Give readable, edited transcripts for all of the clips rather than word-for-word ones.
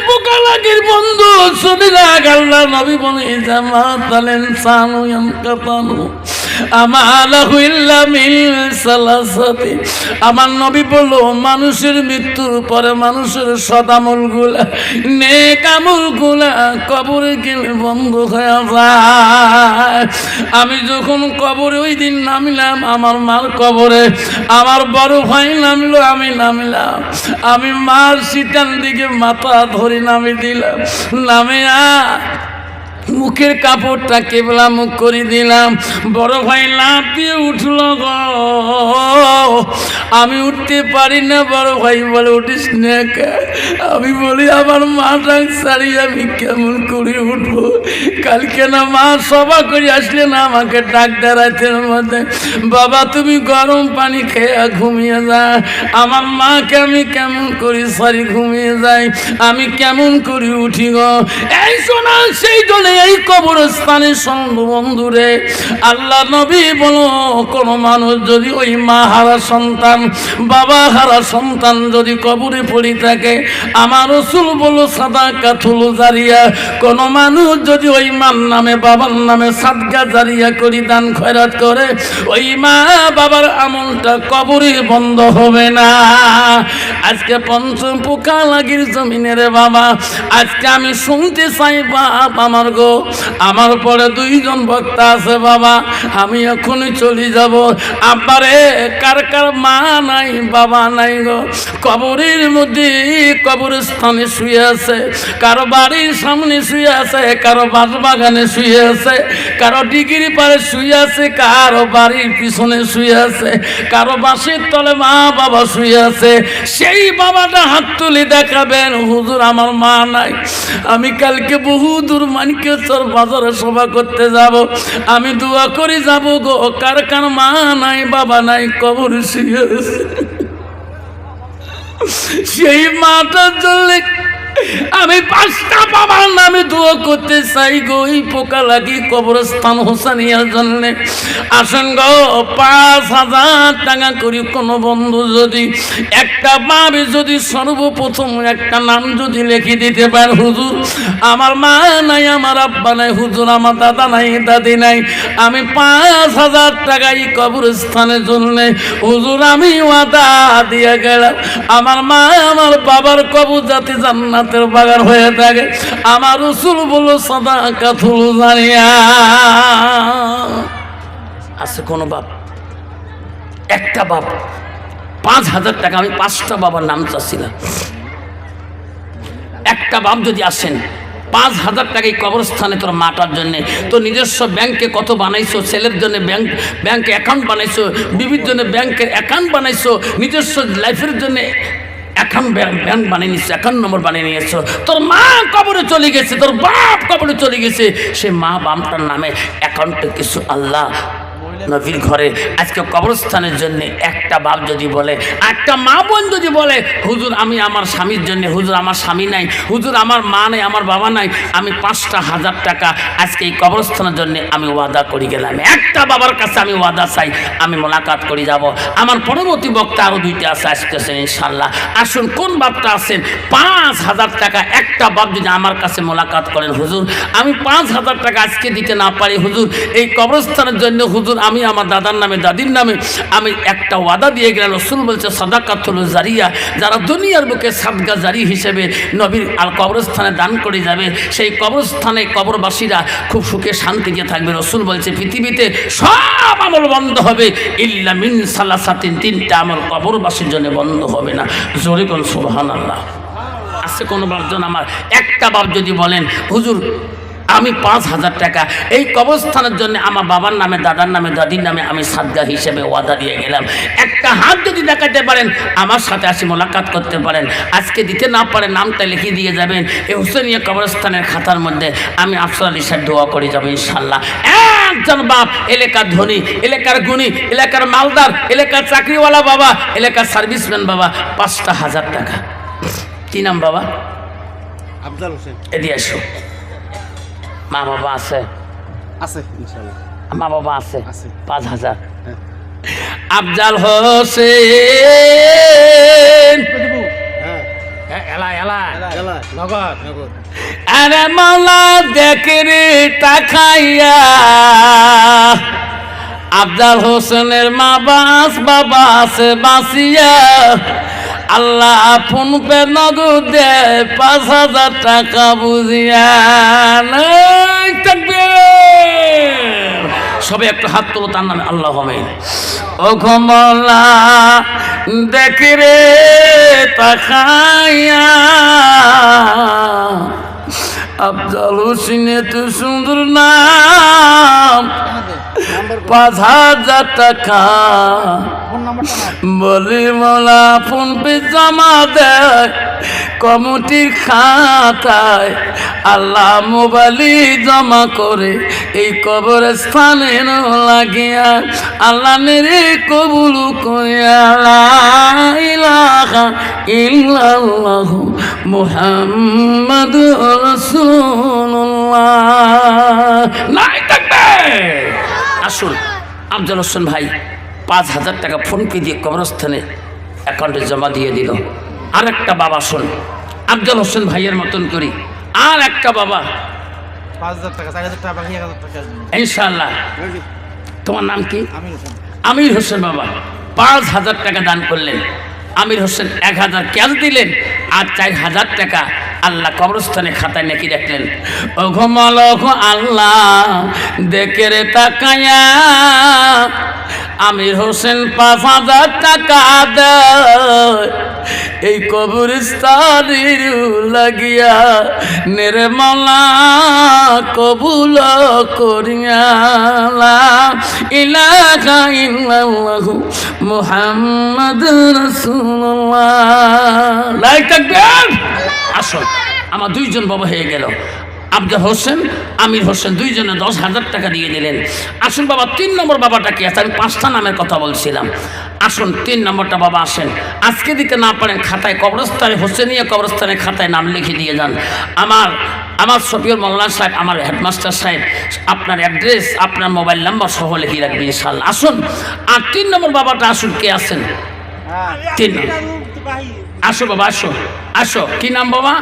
পোকা লাগির বন্ধু শুনি না, আল্লাহ নবী বলে জামাত আলেন সানু ইয়ামকাতানু আমার নবী বলল মানুষের মৃত্যুর পরে মানুষের সদামল গুলা নেক আমল গুলা কবরে গেলে বন্ধ হয়ে যায়। আমি যখন কবরে ওই দিন নামিলাম, আমার মার কবরে আমার বড় ভাই নামলো, আমি নামিলাম, আমি মার শীতার দিকে মাথা ধরে নামে দিলাম, নামে মুখের কাপড়টা কেবলা মুখ করে দিলাম। বড় ভাই লাফ দিয়ে উঠল গো, আমি উঠতে পারি না। বড় ভাই বলে উঠিস না। আমি বলি আমার মাটা ছাড়িয়ে আমি কেমন করে উঠবো? কালকে না মা সভা করে আসলে না আমাকে ডাক দেয় মধ্যে, বাবা তুমি গরম পানি খেয়ে ঘুমিয়ে যা। আমার মাকে আমি কেমন করি সারি ঘুমিয়ে যাই, আমি কেমন করে উঠি গো। এই শোনা, সেই জন্য এই কবরস্থানে বন্ধুরে আল্লাহ নবী বলো, কোন মানুষ যদি ওই মা হারা সন্তান বাবা হারা সন্তান যদি কবরে পড়ে থাকে, আমার রাসূল বলো সাদাকাতুল জারিয়া, কোন মানুষ যদি ওই মার নামে বাবার নামে সাদকা জারিয়া করি দান খয়রাত করে, ওই মা বাবার আমলটা কবরে বন্ধ হবে না। আজকে পঞ্চম পোকা লাগির জমিনের বাবা, আজকে আমি শুনতে চাই বাপ আমার গো, আমার পরে দুইজন বক্তা আছে বাবা, আমি এখনই চলে যাব। আব্বারে কার কার মা নাই বাবা নাই গো, কবরের মধ্যে কবরস্থানে শুয়ে আছে, কারো বাড়ির সামনে শুয়ে আছে, কারো বাগানে শুয়ে আছে, কারো ডিগিরি পারে শুয়ে আছে, কারো বাড়ির পিছনে শুয়ে আছে, কারো বাঁশের তলে মা বাবা শুয়ে আছে। সেই বাবাটা হাত তুলে দেখাবেন, হুজুর আমার মা নাই, আমি কালকে বহু দূর মানিকেশ্বর বাজারে সভা করতে যাব, আমি দোয়া করে যাব গো, কার কার মা নাই বাবা নাই কবরে শুয়ে আছে। সেই মাটার জন্য আমি 5টা বাবার নামে দোয়া করতে চাই গো, এই পোকা লাগি কবরস্থান হোসানিয়ার জন্য। আসেন গো, 5,000 টাকা করি কোনো বন্ধু যদি একটা বাবে যদি সর্বপ্রথম একটা নাম যদি লিখে দিতে পারে, হুজুর আমার মা নাই আমার আব্বা নাই, হুজুর আমার দাদা নাই দাদি নাই, আমি 5,000 টাকা এই কবরস্থানের জন্য হুজুর আমি ওয়াদা দিয়ে গেলাম, আমার মা আমার বাবার কবর যাতে জান্নাত বাগান হয়ে থাকে। আমার রাসূল বলল সাদাকাতুল জারিয়া। আছে কোন বাপ, একটা বাপ 5,000 টাকা, আমি 5টা বাবার নাম চাচ্ছিলাম, একটা বাপ যদি আসেন 5,000 টাকা এই কবরস্থানে তোর মাটার জন্যে, তো নিজস্ব ব্যাংকে কত বানাইছো, ছেলের জন্য ব্যাংকে অ্যাকাউন্ট বানাইছো, বিবির জন্য ব্যাংকের অ্যাকাউন্ট বানাইছো, নিজস্ব লাইফের জন্য অ্যাকাউন্ট ব্যাংক বানিয়ে নিচ্ছ, অ্যাকাউন্ট নম্বর বানিয়ে নিয়েছো, তোর মা কবরে চলে গেছে, তোর বাপ কবরে চলে গেছে, সে মা বাপটার নামে অ্যাকাউন্টে কিছু আল্লাহ নবীর ঘরে আজকে কবরস্থানের জন্য একটা বাপ যদি বলে, একটা মা বোন যদি বলে, হুজুর আমি আমার স্বামীর জন্য, হুজুর আমার স্বামী নাই, হুজুর আমার মা নাই আমার বাবা নাই, আমি 5,000 টাকা আজকে এই কবরস্থানের জন্য আমি ওয়াদা করে গেলাম, একটা বাবার কাছে আমি ওয়াদা চাই, আমি মোলাকাত করে যাব। আমার পরবর্তী বক্তা আরও 2টা আছে, আসতেছেন ইনশাল্লাহ। আসুন কোন বাপটা আছেন 5,000 টাকা একটা বাপ যদি আমার কাছে মোলাকাত করেন, হুজুর আমি 5,000 টাকা আজকে দিতে না পারি, হুজুর এই কবরস্থানের জন্য হুজুর আমি আমার দাদার নামে দাদির নামে আমি একটা ওয়াদা দিয়ে গেলাম। রাসূল বলছে সাদাকাতুল জারিয়া, যারা দুনিয়ার বুকে সাদকা জারি হিসেবে নবীর আল কবরস্থানে দান করে যাবে, সেই কবরস্থানে কবরবাসীরা খুব সুখে শান্তিতে থাকবে। রাসূল বলছে পৃথিবীতে সব আমল বন্ধ হবে ইল্লা মিন সালাসাতিন, 3টা আমল কবরবাসীর জন্য বন্ধ হবে না। জোরে কোন সুবহানাল্লাহ। আছে কোনো বাপজন আমার একটা বাপ যদি বলেন, হুজুর আমি 5,000 টাকা এই কবরস্থানের জন্য আমার বাবার নামে দাদার নামে দাদির নামে আমি সাদকা হিসেবে ওয়াদা দিয়ে গেলাম, একটা হাত যদি দেখাতে পারেন আমার সাথে আসি মোলাকাত করতে পারেন, আজকে দিতে না পারেন নামটা লিখে দিয়ে যাবেন এই হুসেনিয়া কবরস্থানের খাতার মধ্যে, আমি আফসর আলী সাহেব দোয়া করে যাবো ইনশাল্লাহ। একজন বাপ, এলাকার ধনী, এলাকার গুণী, এলাকার মালদার, এলাকার চাকরিওয়ালা বাবা, এলাকার সার্ভিসম্যান বাবা, 5,000 টাকা। কি নাম বাবা? আফজাল হোসেন। এদিকে আসো। মা বাবা আছে? আছে ইনশাআল্লাহ। মা বাবা আছে? 5,000। আফজাল হোসেন এলা এলা এলা নগদ নগদ আরে মাওলা দেখে রে তাকাইয়া আফজাল হোসেনের মা বাবা আছে বাঁচিয়া আল্লাহ ফোন পে নগদ দে 5,000 টাকা বুঝিয়া নাই তাকবীর সবে একটা হাত তোলো তার নামে আল্লাহ হবে ও কমলা দেখে রে তাকাইয়া আফজাল হোসেন এত সুন্দর নাম 5,000 টাকা ফোন নাম্বারটা বলি মোলা ফোন পে জমা দেয় কমিটির খাতায় আল্লাহ মোবাইলি জমা করে এই কবরস্থানে লাগিয়া আল্লাহ মেরে কবুল করিয়া লা ইলাহা ইল্লাল্লাহু মুহাম্মাদুর রাসূলুল্লাহ নাই থাকবে আসুন আফজাল হোসেন ভাই 5,000 টাকা ফোন পে দিয়ে কবরস্থানে অ্যাকাউন্টে জমা দিয়ে দিল। আর একটা বাবা শোন আফজাল হোসেন ভাইয়ের মতন করি আর একটা বাবা 5,000 টাকা 4,000 টাকা বাকি 1,000 টাকা ইনশাআল্লাহ তোমার নাম কি? আমির হোসেন আমির হোসেন বাবা 5,000 টাকা দান করলেন। আমির হোসেন 1,000 ক্যাশ দিলেন আর 4,000 টাকা আল্লাহ কবরস্থানে খাতায় নাকি রাখলেন। ও ঘুমাল আল্লাহ দেখে রে তাকায়া আমির হোসেন 5,000 টাকা দেয় এই কবরস্থানের লাগিয়া নির্মলা কবুল করিয়া লা ইলাহা ইল্লাল্লাহু মুহাম্মাদুর রাসূলুল্লাহ লাই তাকবীর। আসল আমার দুইজন বাবা হয়ে গেল আফজাল হোসেন আমির হোসেন দুইজনে 10,000 টাকা দিয়ে দিলেন। আসুন বাবা 3 নম্বর বাবাটা কি আছে? আমি 5টা নামের কথা বলছিলাম। আসুন 3 নম্বরটা বাবা আসেন। আজকে দিতে না পারেন খাতায় কবরস্থানে হোসেনিয়া কবরস্থানে খাতায় নাম লিখে দিয়ে যান। আমার শফিউল মৌলানা সাহেব আমার হেডমাস্টার সাহেব আপনার অ্যাড্রেস আপনার মোবাইল নাম্বার সহ লিখে রাখবেন ইনশাআল্লাহ। আসুন আর 3 নম্বর বাবাটা আসুন কে আছেন? 3 নম্বর আসো বাবা আসো আসো কি নাম বাবা?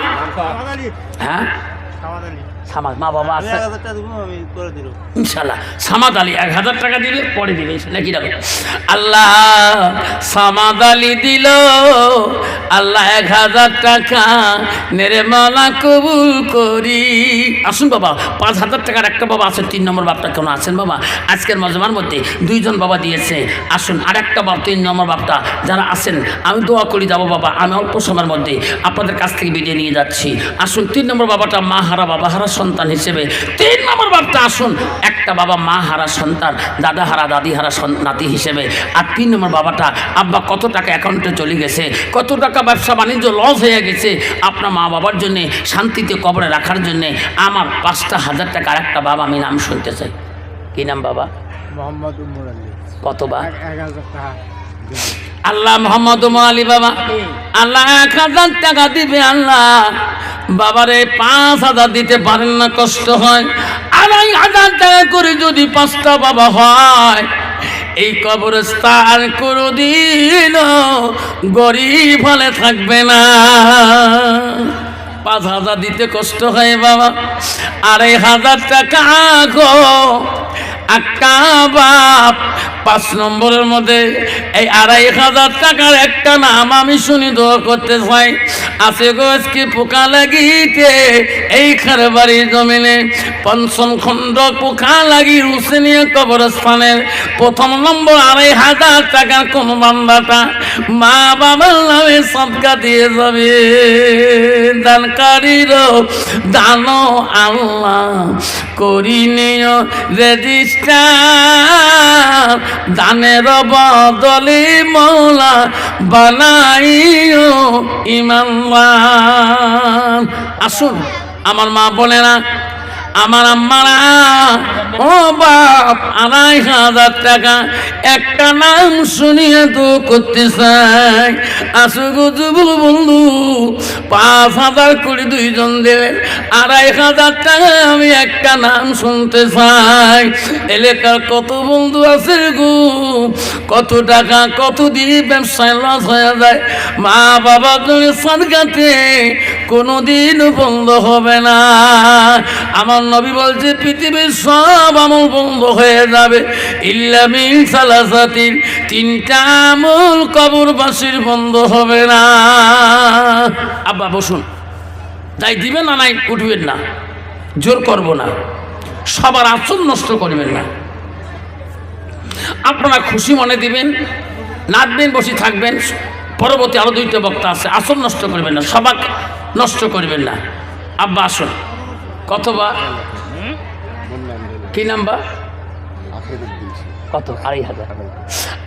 হ্যাঁ সামাদ মা বাবা আছে ইনশাল্লাহ। সামাদ আলী 1,000 টাকা দিলে পরে দিবে নাকি রাখো আল্লাহ সামাদ আলী দিল আল্লাহ 1,000 টাকা নেরে মালা কবুল করি। আসুন বাবা 5,000 টাকার একটা বাবা আছে 3 নম্বর বাপটা কেন আছেন বাবা? আজকের মজমার মধ্যে 2জন বাবা দিয়েছে। আসুন আর একটা বাপ 3 নম্বর বাপটা যারা আছেন আমি দোয়া করি যাবো বাবা। আমি অল্প সময়ের মধ্যে আপনাদের কাছ থেকে বিদায় নিয়ে যাচ্ছি। আসুন 3 নম্বর বাবাটা মা হারা বাবা হারা সন্তান হিসেবে 3 নম্বর বাপটা আসুন একটা বাবা মা হারা সন্তান দাদা হারা দাদি হারা নাতি হিসেবে। আর 3 নম্বর বাবাটা আব্বা কত টাকা অ্যাকাউন্টে চলে গেছে, কত টাকা ব্যবসা বাণিজ্য লস হয়ে গেছে, আপনার মা বাবার জন্যে শান্তিতে কবরে রাখার জন্যে আমার 5,000 টাকা আর একটা বাবা আমি নাম শুনতে চাই। কি নাম বাবা? মোহাম্মদ উমর আলী কত বা? 1,000 টাকা আল্লাহ মোহাম্মদ উমর আলী বাবা আল্লাহ 1,000 টাকা দিবে আল্লাহ। বাবারে 5,000 দিতে পারেন না কষ্ট হয়। 2,500 টাকা করে যদি 5টা বাবা হয় এই কবরস্থান কোনদিন গরিব হলে থাকবে না। 5,000 দিতে কষ্ট হয় বাবা। 2,500 টাকা গো একটা বাপ 5 নম্বরের মধ্যে এই 2,500 টাকার একটা নাম আমি শুনি দোয়া করতে চাই। আছে গো আজকে পোকা লাগিতে এই খারবাড়ি জমিনে 5ম খণ্ড পোকা লাগি হোসেনিয়া কবরস্থানের 1ম নম্বর 2,500 টাকার কোন বান্দাটা মা বাবার নামে সদকা দিয়ে যাবে। দানকারীর দানো আল্লাহ করি নিও রেজিস্টার দানের বদলে মৌলা বানাইও ইমানদার। আসুন আমার মা বোনেরা আমার আম্মারা ও বাপ 2,500 টাকা একটা নাম শুনিয়ে তো করতে চাই। আসো গো যুবক বন্ধু, 5,000 করে দুইজন দেবেন, 2,500 টাকা আমি একটা নাম শুনতে চাই। এলাকার কত বন্ধু আছে গো, কত টাকা কত দিয়ে ব্যবসায় লস হয়ে যায়, মা বাবা তুমি সাদকাতে কোনোদিন বন্ধ হবে না। আমার নবী বলছে পৃথিবীর সব আমল বন্ধ হয়ে যাবে ইল্লা মিন সালাসাতিন, 3টা আমল কবরবাসীর বন্ধ হবে না। আব্বা বসুন, যাই দিবেন না নাই উঠবেন না, জোর করব না, সবার আসল নষ্ট করবেন না। আপনারা খুশি মনে দিবেন, নাচবেন, বসে থাকবেন। পরবর্তী আরো 2টা বক্তা আছে, আসল নষ্ট করবেন না, সবাক নষ্ট করবেন না। আব্বা আসুন, কতবার কি নাম্বার কত? 2,500।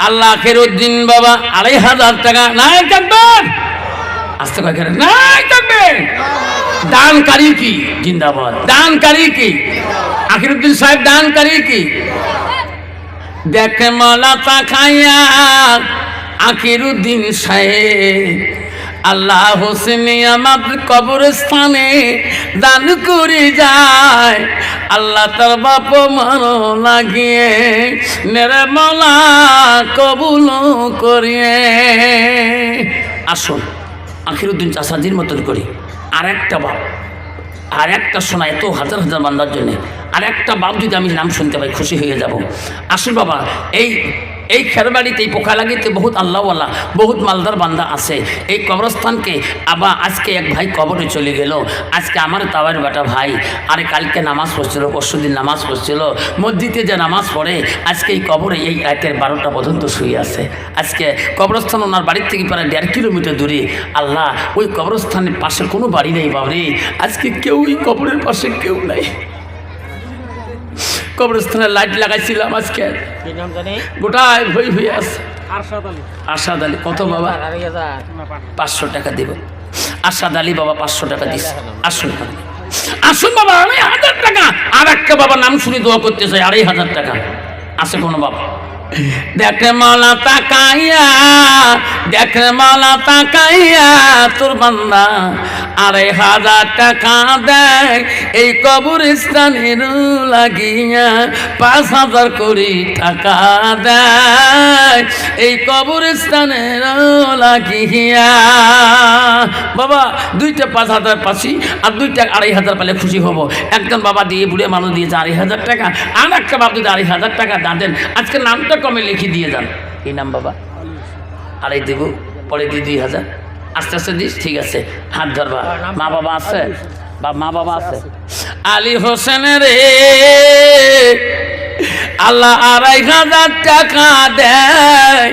আল্লাহ আখেরউদ্দিন বাবা 2,500 টাকা। নাই থাকবেন, আসতে কয়েক নাই থাকবেন। দানকারী কি জিন্দাবাদ, দানকারী কি আখেরউদ্দিন সাহেব, দানকারী কি দেখে মালা তাকাইয়া আখেরউদ্দিন সাহেব আল্লাহ হোসেন আমার কবরস্থানে দান করে যায়। আল্লাহ তার বাপ মানো লাগিয়ে মেরে মালা কবুল করিয়ে। আসুন আখেরউদ্দিন চাচাজির মতন করি আর একটা বাপ, আর একটা শোনা এত হাজার হাজার বান্দার জন্যে আর একটা বাপ যদি আমি নাম শুনতে পাই খুশি হয়ে যাব। আসুন বাবা, এই খেরবাড়িতে এই পোখালাগিতে বহুত আল্লাহওয়ালা বহুত মালদার বান্দা আছে। এই কবরস্থানকে আবার আজকে এক ভাই কবরে চলে গেল, আজকে আমার তাওয়ার বেটা ভাই আরে কালকে নামাজ পড়ছিল, পরশুদিন নামাজ পড়ছিল, মসজিদে যে নামাজ পড়ে আজকে এই কবরে এই রাতের 12টা পর্যন্ত শুয়ে আছে। আজকে কবরস্থান ওনার বাড়ির থেকে প্রায় 1.5 কিলোমিটার দূরে। আল্লাহ ওই কবরস্থানের পাশে কোনো বাড়ি নেই বাবরে, আজকে কেউ ওই কবরের পাশে কেউ নাই। কবরস্থানে লাইট লাগাইছিলাম, আজকে গোটায় ভই হয়ে আছে। আরশাদ আলী কত বাবা? 500 টাকা দেব। আরশাদ আলী বাবা 500 টাকা দিচ্ছে। আসুন আসুন বাবা, 2,500 টাকা। আর একটা বাবা নাম শুনে দোয়া করতে চাই, 2,500 টাকা আছে কোনো বাবা? দেখে মালা তাকাইয়া, দেখে মালা তাকাইয়া তোর বান্দা 2,500 টাকা দেয় এই কবরস্থানের লাগিয়া, 5,000 করে টাকা দেয় এই কবরস্থানের লাগিয়া। বাবা 2টা 5,000 পাচ্ছি আর 2টা 2,500 পেলে খুশি হব। একজন বাবা দিয়ে বুড়ে মানুষ দিয়েছে 2,500 টাকা, আর একটা বাবা যদি 2,500 টাকা দেন, আজকে নামটা কমে লিখে দিয়ে যান। এই নাম বাবা 2,500 দেবো, পরে দিয়ে 2,000 আস্তে আস্তে দিস, ঠিক আছে? হাত ধরবা। মা বাবা আছে? মা বাবা আছে? আলী হোসেন রে আল্লাহ 2,500 টাকা দেয়,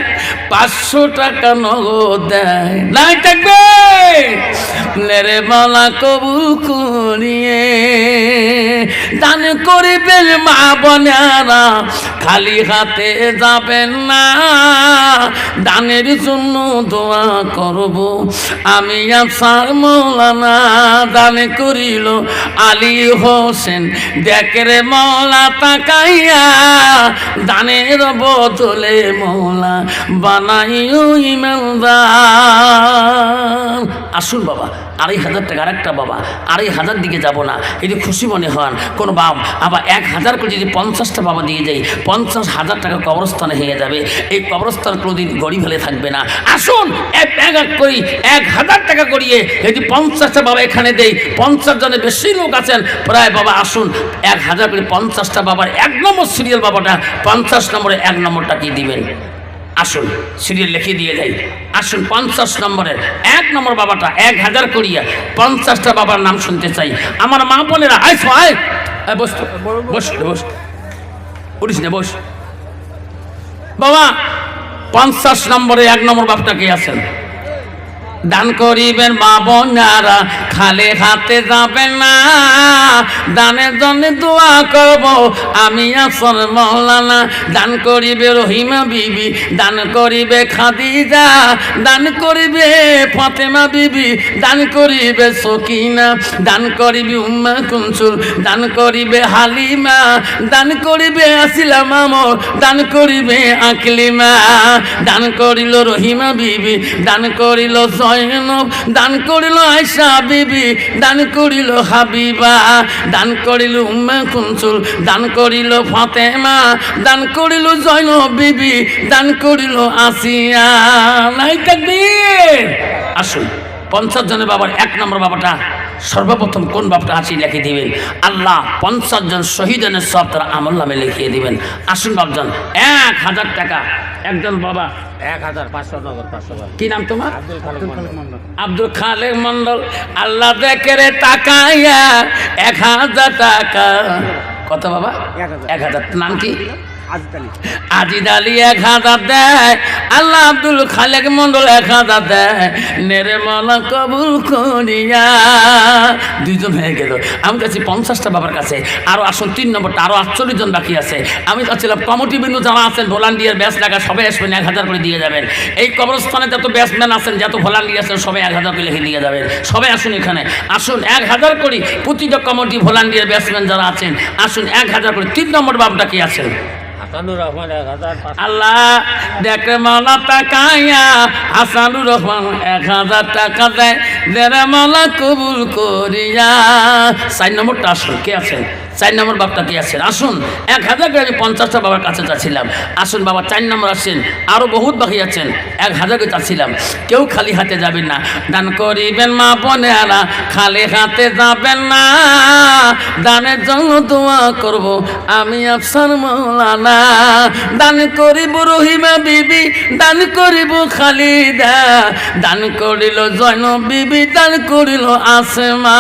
500 টাকা নগদ দেয়। নাই থাকবে নেরে মালা কবুল করিয়ে দান করিবেন মা বোনেরা, খালি হাতে যাবেন না। দানের জন্য দোয়া করব আমি আফসার মৌলানা। দান করিল আলী হোসেন, দেখরে মৌলা তাকাইয়া দানের বদলে মৌলা বানাইও ইমানদার। আসুন বাবা 2,500 টাকা। আর একটা বাবা 2,500 দিকে যাব না, যদি খুশি মনে হন কোনো বাপ আবার 1,000 করে যদি 50টা বাবা দিয়ে যাই, 50,000 টাকা কবরস্থানে হয়ে যাবে। এই কবরস্থান কোনোদিন গরিব হলে থাকবে না। আসুন এক করি 1,000 টাকা করিয়ে যদি 50টা বাবা এখানে দেই, 50 জনের বেশি লোক আছেন প্রায় বাবা। আসুন 1,000 করে 50টা বাবার 1 নম্বর সিরিয়াল বাবাটা 50 নম্বরে 1 নম্বরটা কি দিবেন? আসুন সিরিয়াল লিখে দিয়ে যাই। আসুন 50 নম্বরের 1 নম্বর বাবাটা 1,000 করিয়া 50টা বাবার নাম শুনতে চাই। আমার মা বোনেরা আইসো, আয় বস বস বস, উঠিস না, বস বাবা। 50 নম্বরে 1 নম্বর বাপটা কে আছেন? দান করিবেন মা বোনারা, খালি হাতে যাবেন না। দানের জন্য দোয়া করব আমি আসল মৌলানা। দান করিবে রহিমা বিবি, দান করিবে খাদিজা, দান করিবে ফাতেমা বিবি, দান করিবে সকিনা, দান করিবে উম্মা কুলসুম, দান করিবে হালিমা, দান করিবে আসিলা মামো, দান করিবে আকলিমা, দান করিল রহিমা বিবি, দান করিল জয়নব, দান করিল আয়সা বিবি, দান করিল হাবিবা, দান করিল উম্মে কুলসুম, দান করিল ফাতেমা, দান করিল জয়নব বিবি, দান করিল আসিয়া। নাই তাকবীর। আসুন 50 জনের বাবার 1 নম্বর বাবাটা সর্বপ্রথম কোন বাবাটা আছে লিখে দিবেন। আল্লাহ 50 জন শহীদের সব তারা আমল নামে লিখিয়ে দিবেন। আসুন বাবজন 1000 টাকা একজন বাবা 1500 নগদ 500 কি নাম তোমার? আব্দুল খালেক মন্ডল। আব্দুল খালেক মন্ডল। আল্লাহ দেখে টাকাইয়া 1000 টাকা। কত বাবা? 1000। নাম কি? আজিদ আলী 1000 দেয়। আল্লাহ আব্দুল খালেক মন্ডল 1000 দেয়। নেরে মলা কবুল করিয়া। 2 জন হয়ে গেল। আমি কাছে 50টা বাবার কাছে। আরো আসুন 3 নম্বরটা, আরো 48 জন বাকি আছে। আমি চাচ্ছিলাম কমিটি বিন্দু যারা আছেন ভলান্টিয়ার ব্যাচ লাগা সবাই আসবেন, 1000 করে দিয়ে যাবেন। এই কবরস্থানে যত ব্যাচম্যান আছেন, যত ভলান্টিয়ার আছেন সবাই 1000 করে লিখে দিয়ে যাবেন। সবাই আসুন এখানে, আসুন 1000 করে প্রতিটা কমিটি ভলান্টিয়ার ব্যাচম্যান যারা আছেন আসুন 1000 করে। 3 নম্বর বাবটা কি আছেন? হাসানুর রহমান 1000। আল্লাহ দেখে মালা টাকাইয়া হাসানুর রহমান 1000 টাকা দেয়। দেরে মালা কবুল করিয়া। 4 নম্বরটা আসুন, কে আছেন? 4 নম্বর বাবটা কি আছেন? আসুন 1000 করে। আমি 50টা বাবার কাছে যাচ্ছিলাম। আসুন বাবা 4 নম্বর আসেন। আরো বহুত বাকি আছেন। 1000 করে যাচ্ছিলাম। কেউ খালি হাতে যাবেন না। দান করিবেন মা বোনেরা, খালি হাতে যাবেন না। দানের জন্য দোয়া করব আমি আফসার মৌলানা। দান করিব রহিমা বিবি, দান করিব খালিদা, দান করিল জয়নব বিবি, দান করিল আসমা।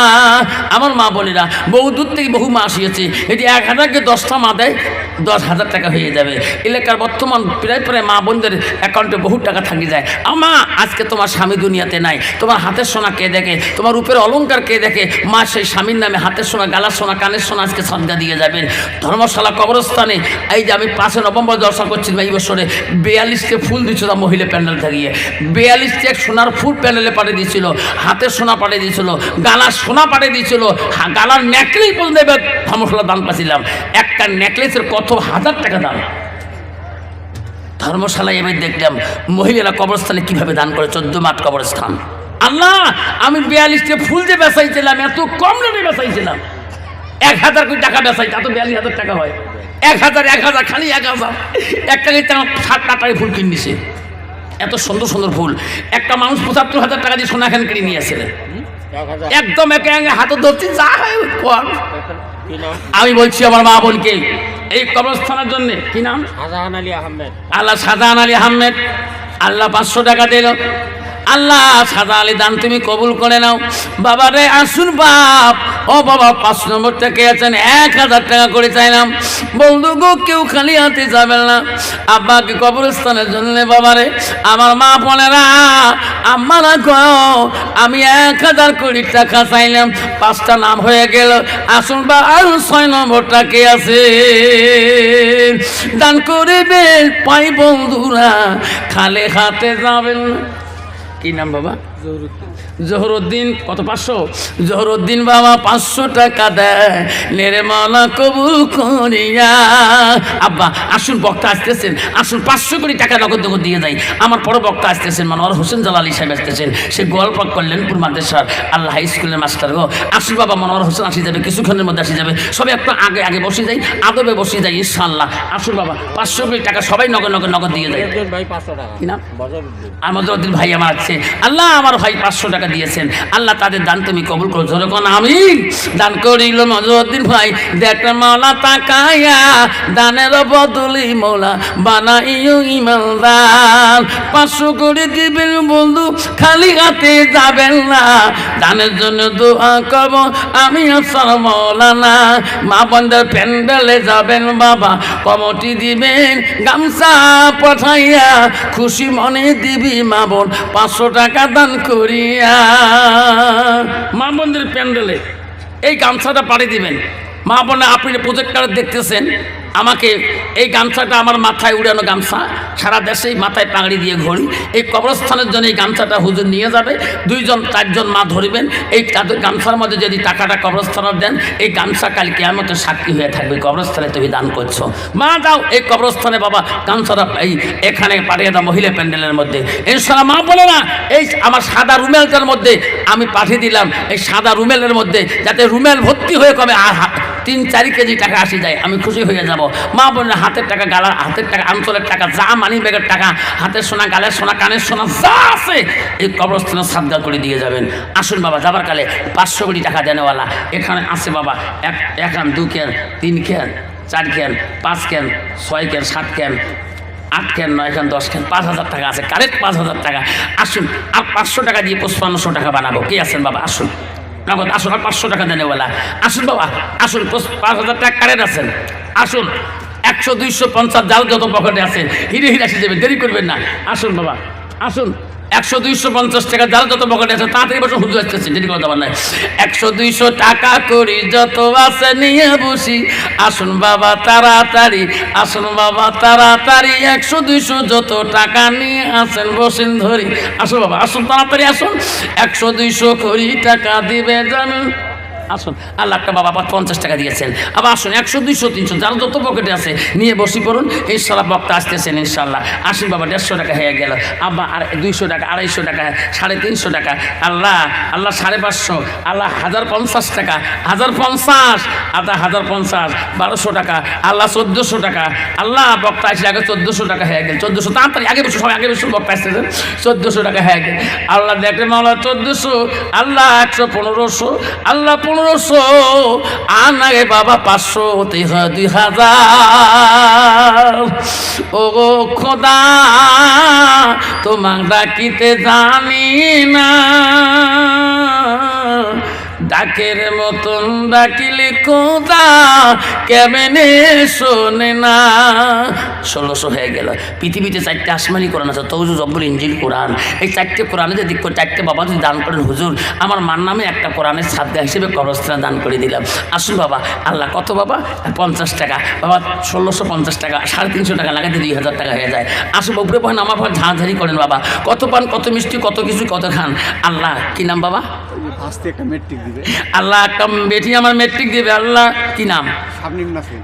আমার মা বোনেরা বহু দূর থেকে বহু মা আসিয়েছে। এটি 1000কে 10টা মা দেয়, 10,000 টাকা হয়ে যাবে। এলাকার বর্তমান প্রায় মা বোনদের অ্যাকাউন্টে বহু টাকা থাকি যায়। আমা আজকে তোমার স্বামী দুনিয়াতে নাই, তোমার হাতের সোনা কে দেখে, তোমার রূপের অলংকার কে দেখে? মা সেই স্বামীর নামে হাতের সোনা, গালার সোনা, কানের সোনা আজকে সদ্গা দিয়ে যাবেন। ধর্মশালা কবরস্থানে এই যে আমি 5 নভেম্বর দর্শন করছিলাম এই বছরে 42টা ফুল দিচ্ছিল মহিলা প্যান্ডেল থাকিয়ে। 42টা সোনার ফুল প্যান্ডেলে পাঠিয়ে দিয়েছিল, হাতের সোনা পাঠিয়ে দিয়েছিল, গালার সোনা পাঠিয়ে দিয়েছিল, গালার নেকলেস পর্যন্ত এবার ধর্মশালা দান পাচ্ছিলাম। একটা নেকলেসের কত 1000 টাকা দাম। ধর্মশালায় এবার দেখলাম মহিলারা কবরস্থানে কিভাবে দান করে। 14 মাঠ কবরস্থান। আল্লাহ আমি 42টা ফুল যে বেচাইছিলাম, এত কম রেটে বেচাইছিলাম। 1000 কোটি টাকা বেচাই, তা তো 42,000 টাকা হয়। 1000 খালি 1000 একটা 7 টাকায় ফুল কিনেছে। এত সুন্দর সুন্দর ফুল। একটা মানুষ 75,000 টাকা দিয়ে সোনা এখানে কিনে নিয়ে আসছিলেন। 1000 একদম একে হাতে ধরছি, যা হয় কর। কি নাম? আমি বলছি আমার মা বোনকে এই কবরস্থানের জন্য কি নাম? শাহজাহান আলী আহমেদ। আল্লাহ শাহজাহান আলী আহমেদ। আল্লাহ 500 টাকা দিল। আল্লাহ সাদা আলী দান তুমি কবুল করে নাও। বাবা রে আসুন বাপ, ও বাবা 5 নম্বর থেকে আছেন 1000 টাকা করে চাইলাম। বন্ধু গো কেউ খালি হাতে যাবেন না। আব্বাকে কবরস্থানের জন্য বাবারে আমার মা বোনেরা আম্মারা গো আমি 1000 কোটি টাকা চাইলাম। 5টা নাম হয়ে গেল। আসুন বা আর 6 নম্বরটা কে আছে? দান করিবেন পাই বন্ধুরা, খালি হাতে যাবেন না। কি নাম বাবা? জহরুদ্দিন। কত? 500। জহরুদ্দিন বাবা 500 টাকা দেয়। নেরে মালা কবুল করিয়া। আব্বা আসুন, বক্তা আসতেছেন, আসুন 500 কোটি টাকা নগদ নগদ দিয়ে যাই। আমার পরে বক্তা আসতেছেন মনোহর হোসেন জালালি সাহেব আসতেছেন। সে গোয়ালপাড় কল্যাণপুর মাদ্রাসার আল্লাহ হাই স্কুলের মাস্টার গো। আসুন বাবা মনোহর হোসেন আসি যাবে, কিছুক্ষণের মধ্যে আসি যাবে। সবাই একটু আগে আগে বসে যাই, আদবে বসে যাই ইনশাআল্লাহ। আসুন বাবা 500 কোটি টাকা সবাই নগদ নগদ নগদ দিয়ে যায়। ভাই 500 টাকা। কি নাম? বজরউদ্দিন। আমাদের ভাই আমার আছে। আল্লাহ আমার ভাই 500 টাকা টাকা দিয়েছেন, আল্লাহ তাদের দান তুমি কবুল করো। যখন আমি দান করিল মজুদ্দিন ভাই দেখলে মাওলা তাকায়া দানের বদলি মৌলা বানাইও ইমানদার। 500 করে দিবেন বন্ধু, খালি হাতে যাবেন না, দানের জন্য দোয়া করব আমি আসর মৌলানা। মা বন্ধের প্যান্ডেলে যাবেন বাবা, কমিটি দিবেন গামছা পাঠাইয়া, খুশি মনে দিবি মা বোন 500 টাকা দান করিয়া। মা বন্ধের প্যান্ডেলে এই গামছাটা পাঠিয়ে দিবেন। মা বোনে আপনি প্রজেক্টর দেখতেছেন, আমাকে এই গামছাটা আমার মাথায় উড়ানো গামছা, সারা দেশেই মাথায় পাগড়ি দিয়ে ঘড়ি। এই কবরস্থানের জন্য এই গামছাটা হুজুর নিয়ে যাবে, 2-4জন মা ধরবেন। এই গামছার মধ্যে যদি টাকাটা কবরস্থানে দেন, এই গামছা কাল কিয়ামতের সাক্ষী হয়ে থাকবে, কবরস্থানে তুমি দান করছো। মা যাও এই কবরস্থানে বাবা গামছাটা এই এখানে পাঠিয়ে দাও মহিলা প্যান্ডেলের মধ্যে। ইনশাআল্লাহ মা বলে না, এই আমার সাদা রুমেলটার মধ্যে আমি পাঠিয়ে দিলাম, এই সাদা রুমেলের মধ্যে যাতে রুমেল ভর্তি হয়ে কবে 3-4 কেজি টাকা আসি যায়, আমি খুশি হয়ে যাব। মা বোনের হাতের টাকা, গালার হাতের টাকা, আঞ্চলের টাকা, যা মানি ব্যাগের টাকা, হাতের সোনা, গালের সোনা, কানের সোনা যা আছে এই কবরস্থানে সাদগা করে দিয়ে যাবেন। আসুন বাবা যাবার কালে 500 কোটি টাকা দেনেওয়ালা এখানে আছে বাবা। 1 can, 2 can, 3 can, 4 can, 5 can, 6 can, 7 can, 8 can, 9 can, 10 can, 5000 টাকা আছে, কারেক্ট 5000 টাকা। আসুন আর 500 টাকা দিয়ে 5500 টাকা বানাবো। কে আছেন বাবা? আসুন নগদ আসুন, আর 500 টাকা দেনেওয়ালা আসুন বাবা, আসুন 5000 টাকা কারেন্ট আছেন, আসুন 100, 200, 50 যার যত পকেটে আছে হিরে হিরে এসে যাবে, দেরি করবেন না। আসুন বাবা আসুন, 100, 250 টাকা যার যত পকেটে আছে তাড়াতাড়ি বসে হুজুর আসতেছে, দেরি করতে পার নাই। 100, 200 টাকা করি যত আছে নিয়ে বসি, আসুন বাবা তাড়াতাড়ি, আসুন বাবা তাড়াতাড়ি, 100, 200 যত টাকা নিয়ে আসেন বসেন ধরি। আসুন বাবা আসুন তাড়াতাড়ি আসুন, 100, 200 কোটি টাকা দিবে জানুন। আসুন আল্লাহ একটা বাবা 50 টাকা দিয়েছেন, আবার আসুন 100, 200, 300 যার যত পকেটে আছে নিয়ে বসি পড়ুন। ইনশাল্লাহ বক্তা আসতেছেন ইনশাল্লাহ। আসুন বাবা 150 টাকা হয়ে গেল, আব্বা আর 200 টাকা, 250 টাকা, 350 টাকা, আল্লাহ আল্লাহ 550, আল্লাহ 1050 টাকা, 1050, আল্লাহ 1050, 1200 টাকা, আল্লাহ 1400 টাকা, আল্লাহ বক্তা আসলে আগে 1400 টাকা হয়ে গেল, 1400 তাড়াতাড়ি আগে বসে, সবাই আগে বসে, বক্তা আসতেছেন 1400 টাকা হয়ে গেল। আল্লাহ দেখে মাওলা 1400, আল্লাহ 100, 1500, আল্লাহ 1500, আর নাগে বাবা 500, 2000। ও খোদা তোমার ডাকিতে জানি না, ডাকের মতন ডাকিলে খোদা কেমনে শোনে না। 1600 হয়ে গেল। পৃথিবীতে 4টে আসমানি কোরআন আছে, তৌজু, জব্বুর, ইনজিল, কোরআন। এই 4টে কোরআনে যদি 4টে বাবা যদি দান করেন হুজুর, আমার মার নামে একটা কোরআনের সাদগা হিসেবে কবরস্থানে দান করে দিলাম। আসুন বাবা আল্লাহ কত বাবা 50 টাকা বাবা, 1650 টাকা, 350 টাকা লাগাতে 2000 টাকা হয়ে যায়। আসুন উপরে পান আমার পর ঝাঁঝারি করেন বাবা, কত পান, কত মিষ্টি, কত কিছু, কত খান। আল্লাহ কি নাম বাবা? একটা মেট্রিক দিবে আল্লাহ একটা বেটি আমার মেট্রিক দিবে, আল্লাহ কি নাম? শাবনিম নাসরিন।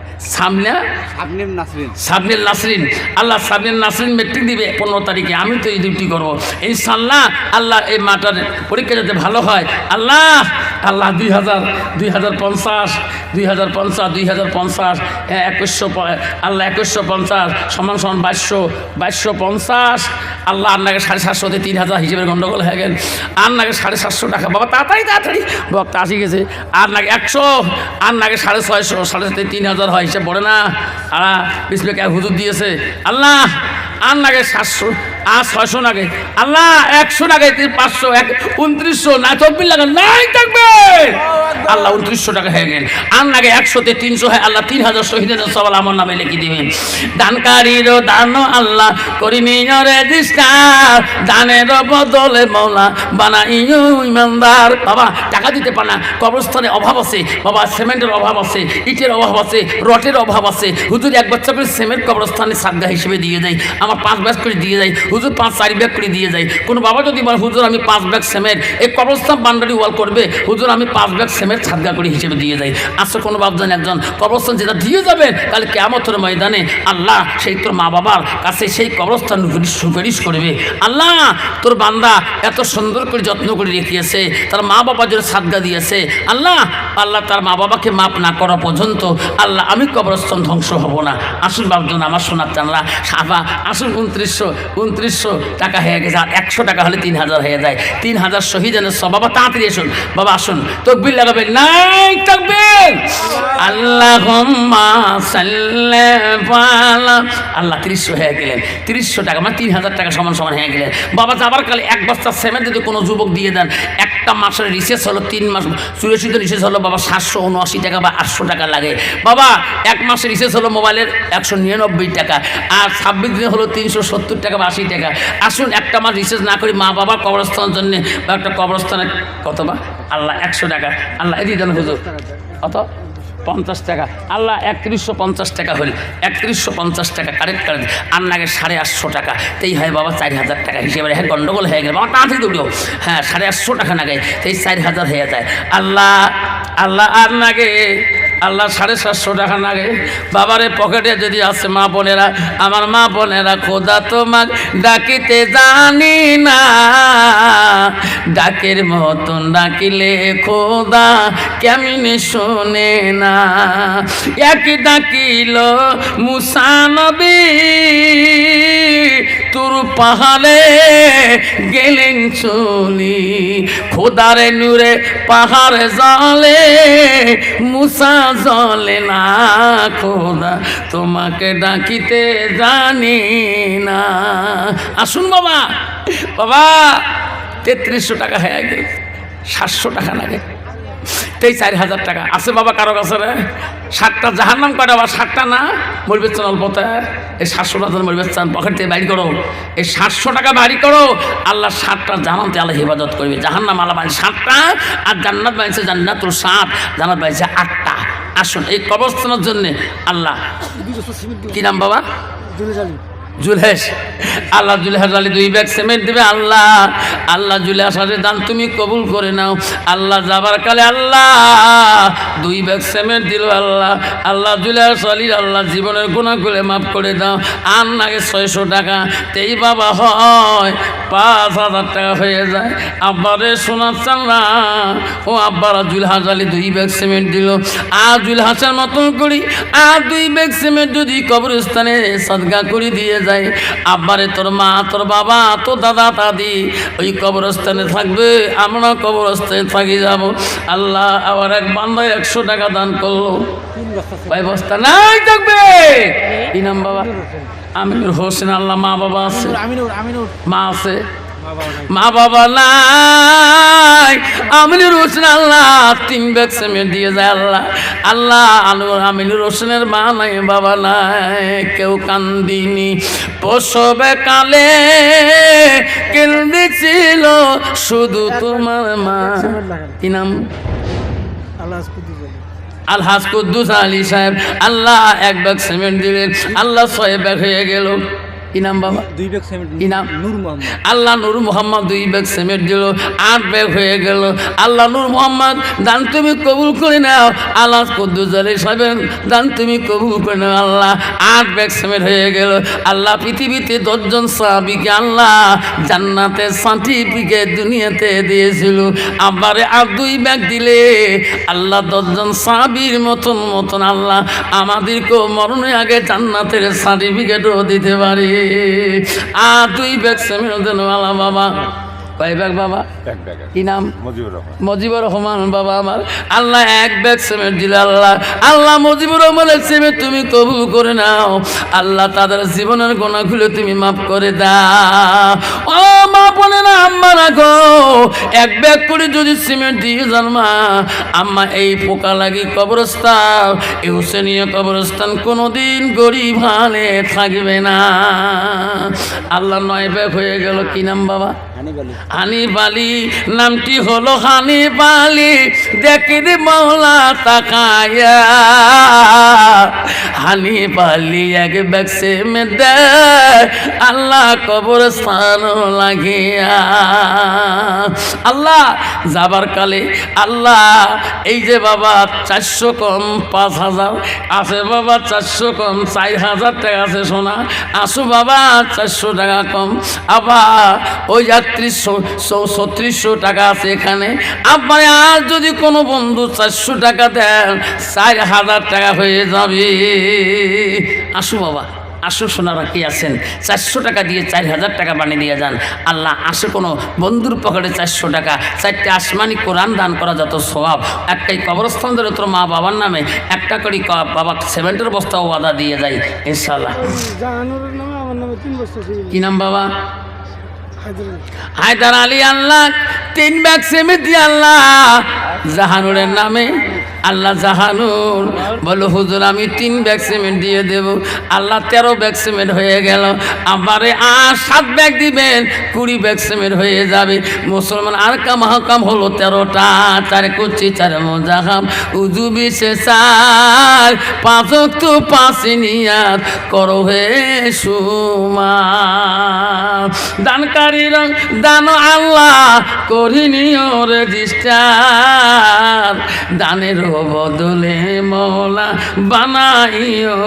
শাবনিম নাসরিন, আল্লাহ শাবনিম নাসরিন মেট্রিক দিবে 15 তারিখে। আমি তো এই ডিউটি করবো ইনশাল্লাহ। আল্লাহ এই মাটার পরীক্ষা যাতে ভালো হয়, আল্লাহ আল্লাহ 2000, 2050, 2050, 2050, 2100, আল্লাহ 2150 সমান 2250, আল্লাহ আপনাকে 750 3000 হিসেবে গন্ডগোল হয়ে গেল। আর নাকি 750 টাকা বাবা, তাড়াতাড়ি তাড়াতাড়ি বক্তা আসি গেছে। আর নাকি 100, আর নাকি 650, 750, 3000 হয়, হিসেব পড়ে না। আর বিসমিল্লাহ কে হুজুর দিয়েছে আল্লাহ। আর নাকি 700, আর 600 নাকি আল্লাহ, 100 নাকি 500, 2900 না 24 লাগে নাই থাকবে আল্লাহ 2900 টাকা হয়ে গেল। আর নাকি 100তে 300 হয়, আল্লাহ 3000 শহীদের সওয়াল আমার নামে লিখে দিবেন। দানকারীরও দান আল্লাহ করিনি রেজিস্টার, দানের বদলে মৌলা বানাইও ইমানদার। বাবা টাকা দিতে পারে না, কবরস্থানে অভাব আছে বাবা, সিমেন্টের অভাব আছে, ইটের অভাব আছে, রটের অভাব আছে। হুজুর 1 বাচ্চা করে সিমেন্ট কবরস্থানে সাদগা হিসেবে দিয়ে দেয়, আমার 5 ব্যাগ করে দিয়ে যায় হুজুর, 5-4 ব্যাগ করে দিয়ে যায়। কোনো বাবা যদি বলে হুজুর আমি 5 ব্যাগ সিমেন্ট এই কবরস্থান বান্ডারি ওয়াল করবে, হুজুর আমি 5 ব্যাগ সিমেন্ট সাদগা করে হিসেবে দিয়ে যায়। আসলে কোনো বাপজান একজন কবরস্থান যেটা দিয়ে যাবে, তাহলে কিয়ামতের ময়দানে আল্লাহ সেই তোর মা বাবার কাছে সেই কবরস্থান সুপারিশ করবে, আল্লাহ তোর বান্দা এত সুন্দর করে যত্ন করে রেখেছে, তার মা বাবা যদি সাদগা দিয়েছে, আল্লাহ আল্লাহ তার মা বাবাকে মাপ না করা পর্যন্ত আল্লাহ আমি কবরস্থান ধ্বংস হব না। আসুন বাপজন আমার শোনার চানরা সাবা আসুন 2900 টাকা হয়ে গেছে, আর 100 টাকা হলে 3000 হয়ে যায়। 3000 শহীদের সব। বাবা তাড়াতাড়ি আসুন, বাবা আসুন, তকবীর লাগাবেন, নাই তকবীর, আল্লাহুম্মা সাল্লি আলা আল্লাহ 300 হয়ে গেলেন, 300 টাকা মানে 3000 টাকা সমান সমান হয়ে গেলেন। বাবা যাবার কালে 1 বস্তা সিমেন্ট যদি কোনো যুবক দিয়ে দেন, একটা মাসের রিসেস হলো 3 মাস 84 দিন রিসেস হলো বাবা 779 টাকা বা 800 টাকা লাগে। বাবা 1 মাসের রিসেস হলো মোবাইলের 199 টাকা, আর 26 দিনে হলো 370 টাকা বা 80 টাকা। আসুন একটা মাস রিসেস না করি মা বাবার কবরস্থানের জন্য বা একটা কবরস্থানে কত বা আল্লাহ 100 টাকা, আল্লাহ এদিকে দেন হুজুর কত 50 টাকা, আল্লাহ 3150 টাকা হল, 3150 টাকা কারেক্ট আর নাগে 850 টাকা, তেই হয় বাবা 4000 টাকা হিসেবে। হ্যাঁ গন্ডগোল হয়ে গেল বাবা, তাড়াতাড়ি দুটো, হ্যাঁ 850 টাকা নাগে, তেই 4000 হয়ে যায়। আল্লাহ আল্লাহ আর নাগে আল্লাহ 750 টাকা নাগে। বাবারে পকেটে যদি আছে মা বোনেরা, আমার মা বোনেরা, খোদা তোমাক ডাকিতে জানি না, ডাকের মতন ডাকিলে খোদা কেমনে শোনে না। একই ডাকিল মুসা নবী, তোর পাহাড়ে গেলেন চলি, খোদারে নূরে পাহাড়ে জলে মুসা জলে না, খোদা তোমাকে ডাকিতে জানি না। আসুন বাবা, বাবা 3300 টাকা হয়ে গেল, 700 টাকা লাগে, তেই 4000 টাকা আছে বাবা কারো কাছে রে। 7টা জাহান্নাম কয়টা বা 7টা না মরবে চান অল্পতে, এই 700 টাকা মরবে চান পকেট থেকে বাড়ি করো, এই 700 টাকা বাড়ি করো, আল্লাহ 7টা জান্নাতে আল্লাহ হেফাজত করবে। জাহান্নাম আল্লাহ বানিয়েছে 7টা, আর জান্নাত বানিয়েছে জান্নাতুল 7, জান্নাত বানিয়েছে 8টা। আসুন এই কবরস্থানের জন্য আল্লাহ কি নাম বাবা জুলহেস, আল্লাহ জুলহেস আলী 2 ব্যাগ সিমেন্ট দেবে। আল্লাহ আল্লাহ জুলহেস আলী দান তুমি কবুল করে নাও। আল্লাহ যাবার কালে আল্লাহ 2 ব্যাগ সিমেন্ট দিল। আল্লাহ আল্লাহ জুলহেস আলী আল্লাহ জীবনের গুনাহগুলো মাফ করে দাও। আর নাগে 600 টাকা, তেই বাবা হয় 5000 টাকা হয়ে যায়। আব্বারে শোনাচ্ছেন না, ও আব্বারা জুলহাস আলী 2 ব্যাগ সিমেন্ট দিল। আর জুলহাসের মতন করি আর 2 ব্যাগ সিমেন্ট যদি কবরস্থানে সাদগা করে দিয়ে যায়, আব্বারে তোর মা তোর বাবা তোর দাদা দাদি ওই কবরস্থানে থাকবে, আমরা কবরস্থানে থাকি যাব। আল্লাহ আবার এক বান্দা 100 টাকা দান করলো, ভাই বস্তা নাই থাকবে। কি নাম বাবা? আমিনুর হোসেন। আল্লাহ মা বাবা আছে, মা আছে, মা বাবা নাই, আমিনুর হোসেন আল্লাহ 3 ব্যাগ সিমেন্ট দিয়ে যায়। আল্লাহ আল্লাহ আমিনুর হোসেনের মা নাই বাবা নাই, কেউ কান্দিনি প্রসবে কালে, কেন্দিছিল শুধু তোমার মা। কি নাম? আলহাজ কুদ্দুস আলী সাহেব। আল্লাহ 1 ব্যাগ সিমেন্ট দিলেন, আল্লাহ 6 ব্যাগ হয়ে গেল। কি নাম বাবা? 2 ব্যাগ সিমেন্ট। কি নাম? নূর মোহাম্মদ। আল্লাহ নূর মোহাম্মদ 2 ব্যাগ সিমেন্ট দিল, 8 ব্যাগ হয়ে গেল। আল্লাহ নূর মোহাম্মদ দান তুমি কবুল করে নাও। আল্লাহ কুদ্দুস আলী সাহেব দান তুমি কবুল করে নাও। আল্লাহ 8 ব্যাগ সিমেন্ট হয়ে গেল। আল্লাহ পৃথিবীতে 10 জন সাহাবীকে আল্লাহ জান্নাতের সার্টিফিকেট দুনিয়াতে দিয়েছিল। আবারে আর 2 ব্যাগ দিলে আল্লাহ 10 জন সাহাবীর মতন আল্লাহ আমাদেরকেও মরণের আগে জান্নাতের সার্টিফিকেটও দিতে পারে। আর 2 ব্যাগ সিমেন্ট দেন আল্লাহ বাবা। কয় ব্যাগ বাবা? কি নাম? মজিবুর রহমান বাবা আমার। আল্লাহ 1 ব্যাগ সিমেন্ট দিল। আল্লাহ আল্লাহ মজিবুর রহমানের সিমেন্ট তুমি কবুল করে নাও। আল্লাহ তাদের জীবনের গুনাহগুলো তুমি মাফ করে দাও। ও মা বলে না আম্মারা গো, 1 ব্যাগ করে যদি সিমেন্ট দিয়ে যান মা, আম্মা এই পোকা লাগি কবরস্থান, এই হোসেনিয়া কবরস্থান কোনোদিন গরিব হালে থাকবে না। আল্লাহ 9 ব্যাগ হয়ে গেল। কি নাম বাবা? হানিফ আলী নামটি হলো হানিফ আলী, দেখির মৌলা তাকায়া হানিফ আলী এক ব্যাগসে মে দে আল্লাহ কবরস্থান লাগিয়া। আল্লাহ যাবার কালে আল্লাহ এই যে বাবা 400 কম 5000 আছে বাবা, 400 কম 4000 টাকা আছে সোনা, আসো বাবা 400 টাকা কম, আবার ওই 3600 টাকা আছে এখানে। আবার আর যদি কোনো বন্ধু 400 টাকা দেন 4000 টাকা হয়ে যাবে। আসো বাবা আসো সোনারা কি আছেন, 400 টাকা দিয়ে 4000 টাকা বানিয়ে দিয়ে যান। আল্লাহ আসে কোনো বন্ধুর পকেটে 400 টাকা, 4টে আসমানি কোরআন দান করা যত স্বভাব, একটাই কবরস্থান ধরে তোর মা বাবার নামে একটা করে বাবা সিমেন্টের বস্তাও ওয়াদা দিয়ে যায় ইনশাআল্লাহ। জাহানুরের নামে আমার নামে 3 বছর ছিল। কি নাম বাবা? হায়দার হায়দার আলী। আল্লাহ 3 ব্যাগ সিমেন্ট দিয়ে আল্লাহ জাহানুরের নামে। আল্লাহ জাহানুর বলো হুজুর আমি 3 ব্যাগ সিমেন্ট দিয়ে দেব। আল্লাহ 13 ব্যাগ সিমেন্ট হয়ে গেল। আমারে আর 7 ব্যাগ দিবেন, 20 ব্যাগ সিমেন্ট হয়ে যাবে। মুসলমান আর কাম হলো 13টা, 4 কুচি 4 মোজাহাম উজু বিশে 4 5 ওয়াক্ত 5 নিয়াত করো হে সুমা। দানকারী রং দান আল্লাহ করিনিও রেজিস্টার, দানের বদলে মৌলা বানাইও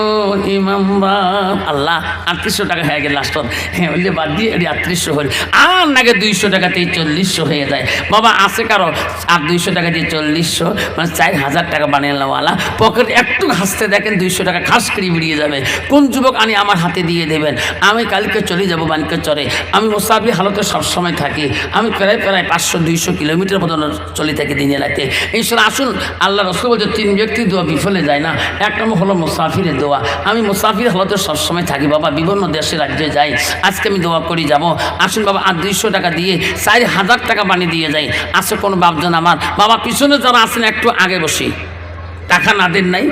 ইমামবার। আল্লাহ 3800 টাকা হয়ে গেল লাস্ট, হ্যাঁ বললে বাদ দিয়ে 3800 হল, আর নাকি 200 টাকাতেই 4400 হয়ে যায়। বাবা আছে কারো আর 200 টাকা দিয়ে 4400 মানে 4000 টাকা বানিয়ে নেওয়ালা। পকেট একটু হাসতে দেখেন 200 টাকা খাস করে বেরিয়ে যাবে। কোন যুবক আনি আমার হাতে দিয়ে দেবেন, আমি কালকে চলে যাব বানকে চরে। আমি মুসাফির হালতে সবসময় থাকি, আমি প্রায় 500-200 কিলোমিটার মতন চলে থাকি দিনে রাতে। ইনশাআল্লাহ আসুন। আল্লাহ রসুল বলছে 3 ব্যক্তির দোয়া বিফলে যায় না, এক নম্বর হলো মুসাফিরের দোয়া। আমি মুসাফির হালতে সবসময় থাকি বাবা, বিভিন্ন দেশে রাজ্যে যাই। আজকে আমি দোয়া করি যাব। আসুন বাবা আর 200 টাকা দিয়ে 4000 টাকা বানিয়ে দিয়ে যাই। আসে কোনো বাপজন আমার বাবা পিছনে যারা আছেন একটু আগে বসি, টাকা না দেন নাই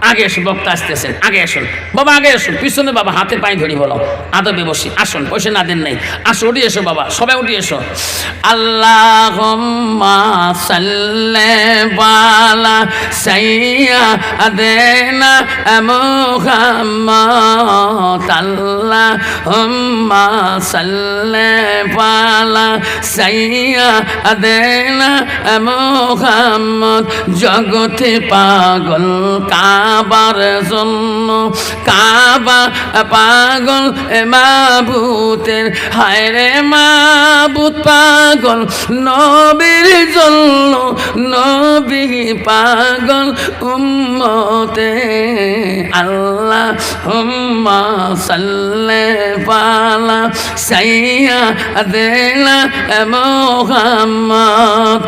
আগে এসুন, বক্তা আসতেছেন আগে আসুন বাবা, আগে আসুন পিছনে বাবা হাতে পায়ে ধরি বলো আদবে বসি। আসুন পয়সা না দেন নাই, আসো উঠে এসো বাবা, সবাই উঠে এসো। আল্লাহুম্মা সাল্লি আলা সাইয়্যিদিনা মুহাম্মাদ, আল্লাহুম্মা সাল্লি আলা সাইয়্যিদিনা মুহাম্মাদ। জগতে পাগল কাবার জন্য, কাবা পাগল মাবুতের, হায় রে মাবুত পাগল নবীর জন্য, নবী পাগল উম্মতে। আল্লাহুম্মা সাল্লি আলা সাইয়্যিদিনা মুহাম্মাদ।